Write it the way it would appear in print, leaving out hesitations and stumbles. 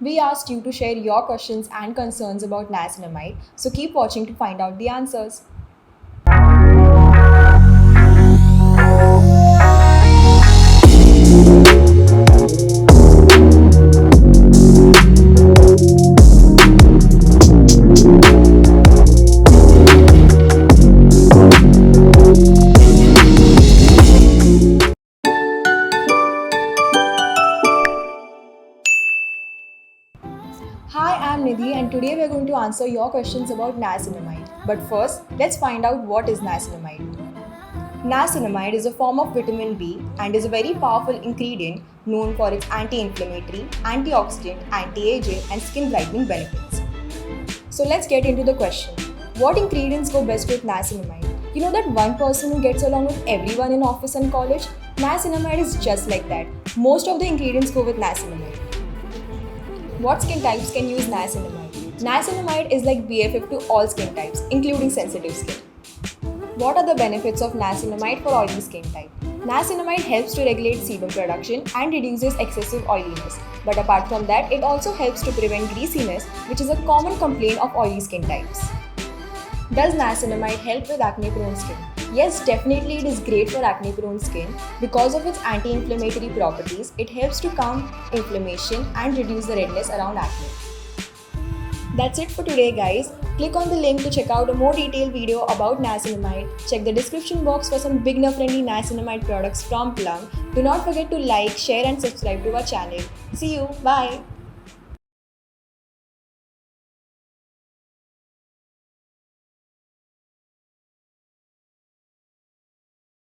We asked you to share your questions and concerns about niacinamide, so keep watching to find out the answers. Hi, I'm Nidhi and today we're going to answer your questions about niacinamide. But first, let's find out what is niacinamide. Niacinamide is a form of vitamin B and is a very powerful ingredient known for its anti-inflammatory, antioxidant, anti-aging and skin brightening benefits. So let's get into the question. What ingredients go best with niacinamide? You know that one person who gets along with everyone in office and college? Niacinamide is just like that. Most of the ingredients go with niacinamide. What skin types can use niacinamide? Niacinamide is like BFF to all skin types, including sensitive skin. What are the benefits of niacinamide for oily skin type? Niacinamide helps to regulate sebum production and reduces excessive oiliness. But apart from that, it also helps to prevent greasiness, which is a common complaint of oily skin types. Does niacinamide help with acne-prone skin? Yes, definitely it is great for acne-prone skin. Because of its anti-inflammatory properties, it helps to calm inflammation and reduce the redness around acne. That's it for today, guys. Click on the link to check out a more detailed video about niacinamide. Check the description box for some beginner-friendly niacinamide products from Plum. Do not forget to like, share and subscribe to our channel. See you. Bye.